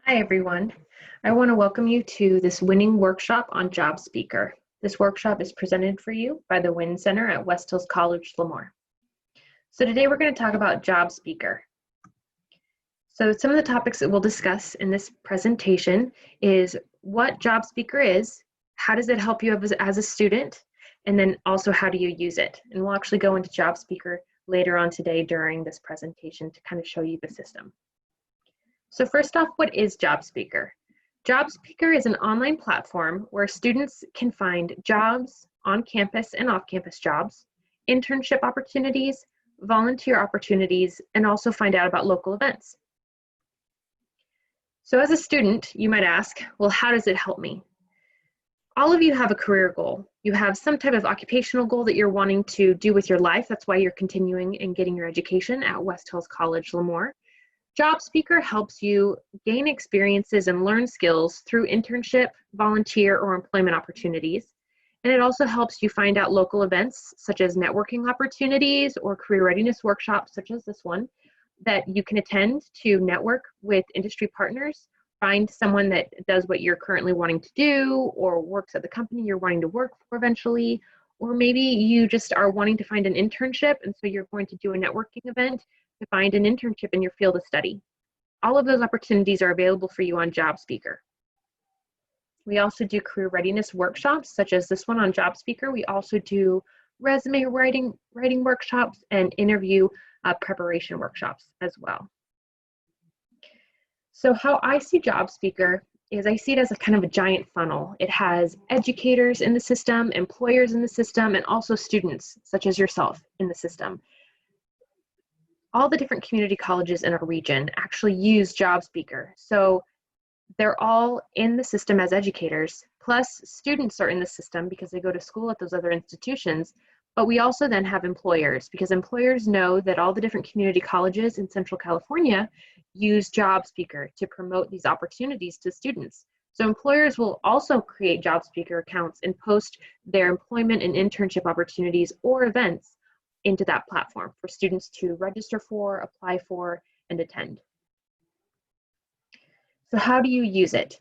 Hi, everyone. I want to welcome you to this winning workshop on Jobspeaker. This workshop is presented for you by the Win Center at West Hills College Lemoore. So today we're going to talk about Jobspeaker. So some of the topics that we'll discuss in this presentation is what Jobspeaker is, how does it help you as a student, and then also how do you use it. And we'll actually go into Jobspeaker later on today during this presentation to kind of show you the system. So first off, what is Jobspeaker? Jobspeaker is an online platform where students can find jobs, on-campus and off-campus jobs, internship opportunities, volunteer opportunities, and also find out about local events. So as a student, you might ask, well, how does it help me? All of you have a career goal. You have some type of occupational goal that you're wanting to do with your life. That's why you're continuing and getting your education at West Hills College Lemoore. Jobspeaker helps you gain experiences and learn skills through internship, volunteer, or employment opportunities. And it also helps you find out local events such as networking opportunities or career readiness workshops such as this one that you can attend to network with industry partners, find someone that does what you're currently wanting to do or works at the company you're wanting to work for eventually, or maybe you just are wanting to find an internship and so you're going to do a networking event to find an internship in your field of study. All of those opportunities are available for you on Jobspeaker. We also do career readiness workshops, such as this one on Jobspeaker. We also do resume writing workshops and interview preparation workshops as well. So how I see Jobspeaker is I see it as a kind of a giant funnel. It has educators in the system, employers in the system, and also students, such as yourself, in the system. All the different community colleges in our region actually use Jobspeaker. So they're all in the system as educators, plus students are in the system because they go to school at those other institutions. But we also then have employers because employers know that all the different community colleges in Central California use Jobspeaker to promote these opportunities to students. So employers will also create Jobspeaker accounts and post their employment and internship opportunities or events into that platform for students to register for, apply for, and attend. So how do you use it?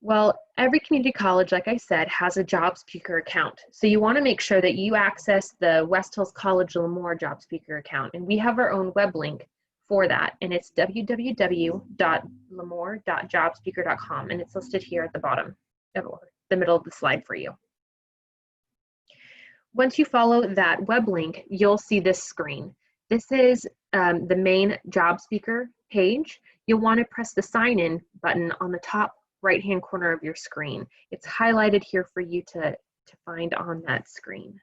Well, every community college, like I said, has a Jobspeaker account. So you want to make sure that you access the West Hills College Lemoore Jobspeaker account. And we have our own web link for that. And it's www.lemoore.jobspeaker.com. And it's listed here at the bottom, or the middle of the slide for you. Once you follow that web link, you'll see this screen. This is the main Jobspeaker page. You'll want to press the sign in button on the top right-hand corner of your screen. It's highlighted here for you to find on that screen.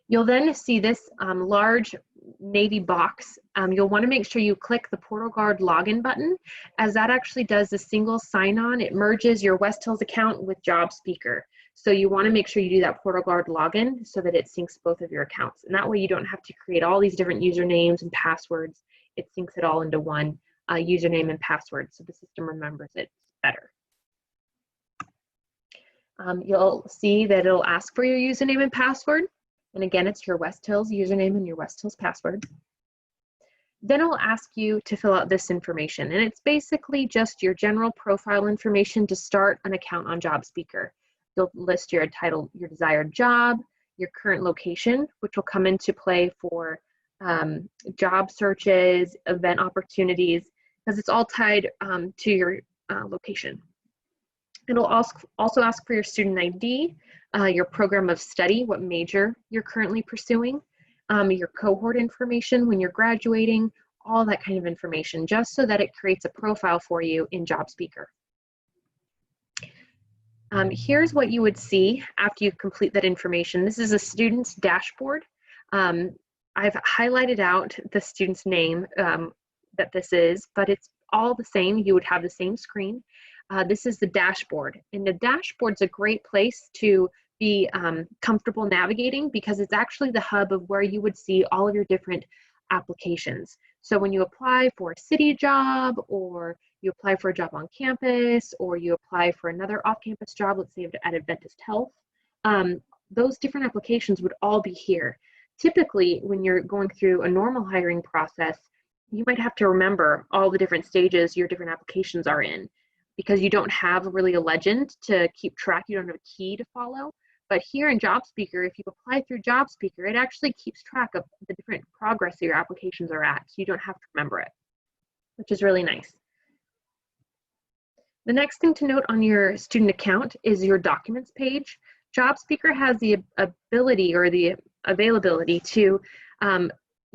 You'll then see this large navy box. You'll want to make sure you click the Portal Guard login button, as that actually does a single sign-on. It merges your West Hills account with Jobspeaker. So you want to make sure you do that Portal Guard login so that it syncs both of your accounts. And that way you don't have to create all these different usernames and passwords. It syncs it all into one username and password so the system remembers it better. You'll see that it'll ask for your username and password. And again, it's your West Hills username and your West Hills password. Then it'll ask you to fill out this information. And it's basically just your general profile information to start an account on Jobspeaker. You'll list your title, your desired job, your current location, which will come into play for job searches, event opportunities, because it's all tied to your location. It'll also ask for your student ID, your program of study, what major you're currently pursuing, your cohort information when you're graduating, all that kind of information, just so that it creates a profile for you in Jobspeaker. Here's what you would see after you complete that information. This is a student's dashboard. I've highlighted out the student's name that this is, but it's all the same. You would have the same screen. This is the dashboard, and the dashboard's a great place to be comfortable navigating because it's actually the hub of where you would see all of your different applications. So when you apply for a city job, or you apply for a job on campus, or you apply for another off-campus job, let's say at Adventist Health, those different applications would all be here. Typically, when you're going through a normal hiring process, you might have to remember all the different stages your different applications are in because you don't have really a legend to keep track. You don't have a key to follow. But here in Jobspeaker, if you apply through Jobspeaker, it actually keeps track of the different progress that your applications are at. So you don't have to remember it, which is really nice. The next thing to note on your student account is your documents page. Jobspeaker has the ability or the availability to,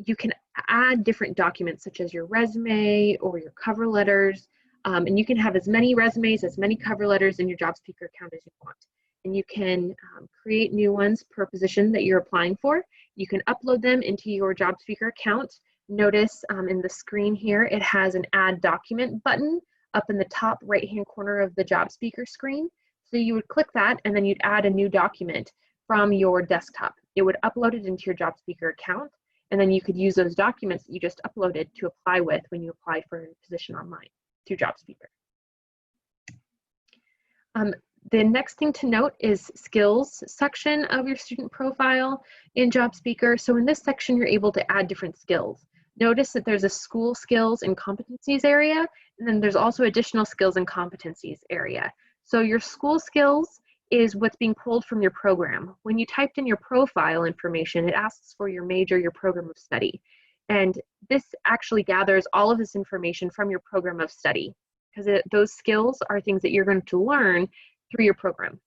you can add different documents such as your resume or your cover letters, and you can have as many resumes, as many cover letters in your Jobspeaker account as you want. And you can create new ones per position that you're applying for. You can upload them into your Jobspeaker account. Notice in the screen here, it has an Add Document button up in the top right-hand corner of the Jobspeaker screen. So you would click that and then you'd add a new document from your desktop. It would upload it into your Jobspeaker account, and then you could use those documents that you just uploaded to apply with when you apply for a position online through Jobspeaker. The next thing to note is skills section of your student profile in Jobspeaker. So in this section, you're able to add different skills. Notice that there's a school skills and competencies area, and then there's also additional skills and competencies area. So your school skills is what's being pulled from your program. When you typed in your profile information, it asks for your major, your program of study. And this actually gathers all of this information from your program of study, because those skills are things that you're going to learn through your program.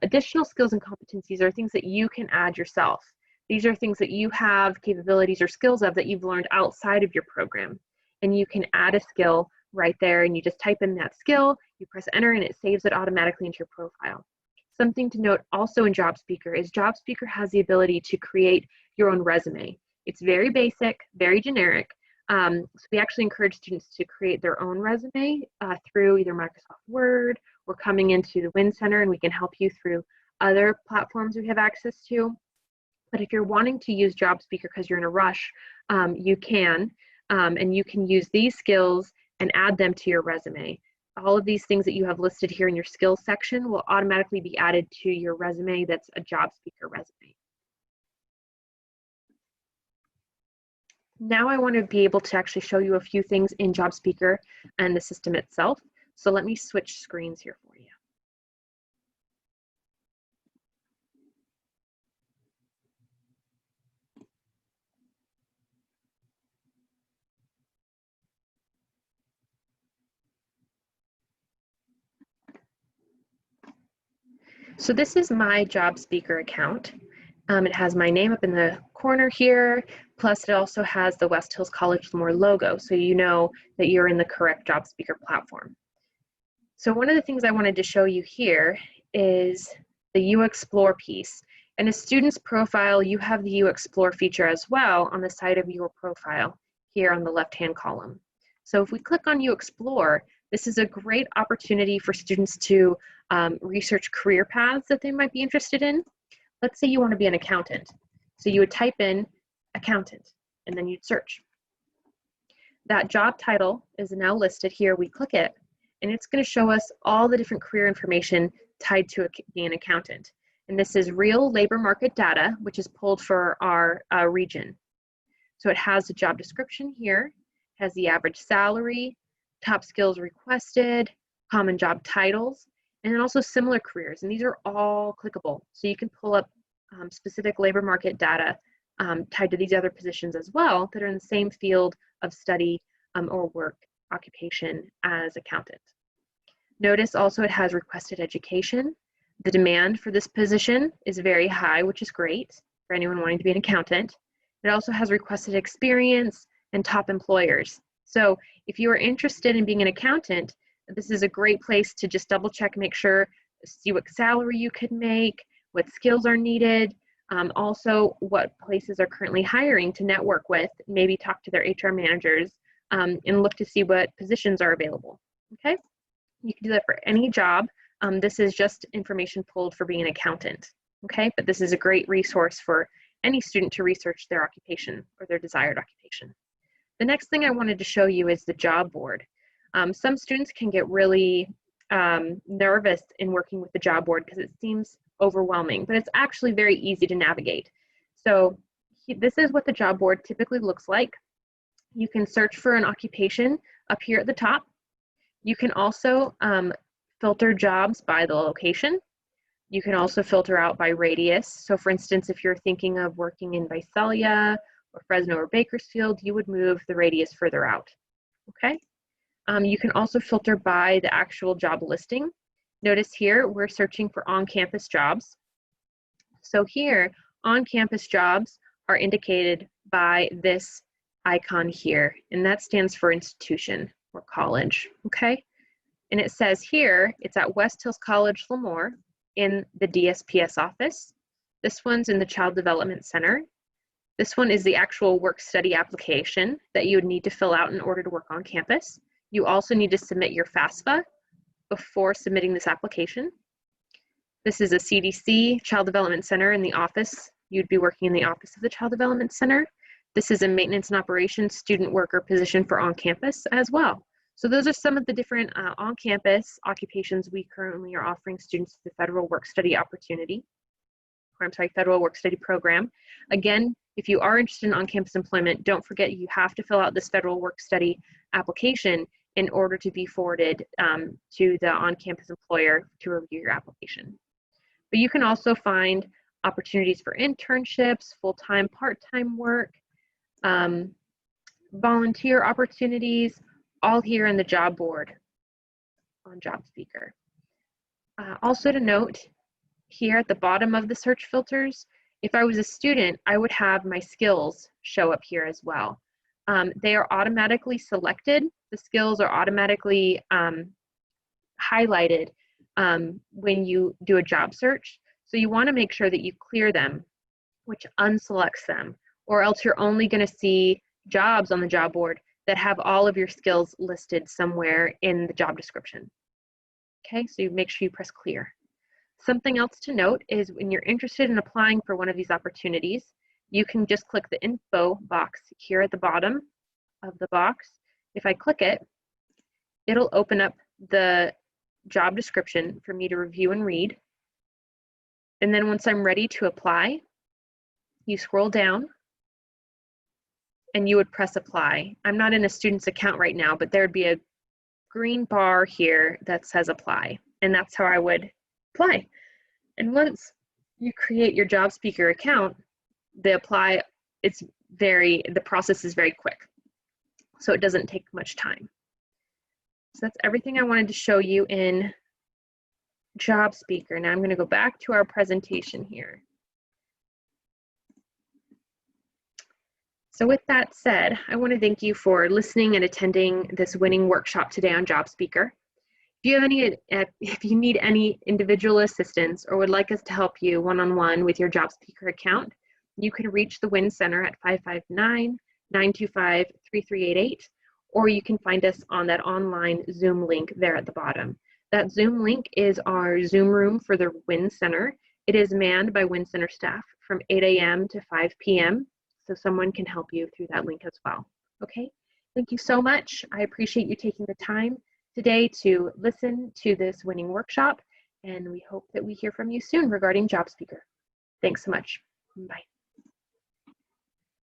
Additional skills and competencies are things that you can add yourself. These are things that you have capabilities or skills of that you've learned outside of your program. And you can add a skill right there, and you just type in that skill, you press enter, and it saves it automatically into your profile. Something to note also in Jobspeaker is Jobspeaker has the ability to create your own resume. It's very basic, very generic. So we actually encourage students to create their own resume through either Microsoft Word or coming into the Win Center, and we can help you through other platforms we have access to. But if you're wanting to use Jobspeaker because you're in a rush, you can, and you can use these skills and add them to your resume. All of these things that you have listed here in your skills section will automatically be added to your resume that's a Jobspeaker resume. Now I want to be able to actually show you a few things in Jobspeaker and the system itself. So let me switch screens here for you. So this is my Jobspeaker account. It has my name up in the corner here, plus it also has the West Hills College Lemoore logo, so you know that you're in the correct Jobspeaker platform. So one of the things I wanted to show you here is the U Explore piece. In a student's profile, you have the U Explore feature as well on the side of your profile here on the left-hand column. So if we click on U Explore, this is a great opportunity for students to research career paths that they might be interested in. Let's say you want to be an accountant. So you would type in accountant, and then you'd search. That job title is now listed here. We click it, and it's going to show us all the different career information tied to being an accountant. And this is real labor market data, which is pulled for our region. So it has the job description here, has the average salary, top skills requested, common job titles, and then also similar careers. And these are all clickable. So you can pull up specific labor market data tied to these other positions as well that are in the same field of study or work occupation as accountant. Notice also it has requested education. The demand for this position is very high, which is great for anyone wanting to be an accountant. It also has requested experience and top employers. So if you are interested in being an accountant, this is a great place to just double check, make sure, see what salary you could make, what skills are needed, also what places are currently hiring to network with, maybe talk to their HR managers, and look to see what positions are available, okay? You can do that for any job. This is just information pulled for being an accountant, okay? But this is a great resource for any student to research their occupation or their desired occupation. The next thing I wanted to show you is the job board. Some students can get really nervous in working with the job board because it seems overwhelming, but it's actually very easy to navigate. So this is what the job board typically looks like. You can search for an occupation up here at the top. You can also filter jobs by the location. You can also filter out by radius. So for instance, if you're thinking of working in Visalia or Fresno or Bakersfield, you would move the radius further out, okay? You can also filter by the actual job listing. Notice here, we're searching for on-campus jobs. So here, on-campus jobs are indicated by this icon here, and that stands for institution or college, okay? And it says here, it's at West Hills College Lemoore in the DSPS office. This one's in the Child Development Center. This one is the actual work-study application that you would need to fill out in order to work on campus. You also need to submit your FAFSA before submitting this application. This is a CDC, Child Development Center in the office. You'd be working in the office of the Child Development Center. This is a maintenance and operations student worker position for on-campus as well. So those are some of the different on-campus occupations we currently are offering students through the Federal Work-Study Opportunity, or I'm sorry, Federal Work-Study Program. Again, if you are interested in on-campus employment, don't forget you have to fill out this Federal Work-Study application in order to be forwarded to the on-campus employer to review your application. But you can also find opportunities for internships, full-time, part-time work, volunteer opportunities, all here in the job board on Jobspeaker. Also to note, here at the bottom of the search filters, if I was a student, I would have my skills show up here as well. They are automatically selected. The skills are automatically highlighted when you do a job search. So you want to make sure that you clear them, which unselects them, or else you're only going to see jobs on the job board that have all of your skills listed somewhere in the job description. Okay, so you make sure you press clear. Something else to note is when you're interested in applying for one of these opportunities, you can just click the info box here at the bottom of the box. If I click it, it'll open up the job description for me to review and read. And then once I'm ready to apply, you scroll down and you would press apply. I'm not in a student's account right now, but there'd be a green bar here that says apply, and that's how I would apply. And once you create your Jobspeaker account, the process is very quick, so it doesn't take much time. So that's everything I wanted to show you in Jobspeaker. Now I'm going to go back to our presentation here. So with that said, I want to thank you for listening and attending this winning workshop today on Jobspeaker. If you need any individual assistance or would like us to help you one-on-one with your Jobspeaker account, you can reach the WIN Center at 559-925-3388, or you can find us on that online Zoom link there at the bottom. That Zoom link is our Zoom room for the WIN Center. It is manned by WIN Center staff from 8 a.m. to 5 p.m., so someone can help you through that link as well. Okay, thank you so much. I appreciate you taking the time today to listen to this winning workshop, and we hope that we hear from you soon regarding Jobspeaker. Thanks so much. Bye.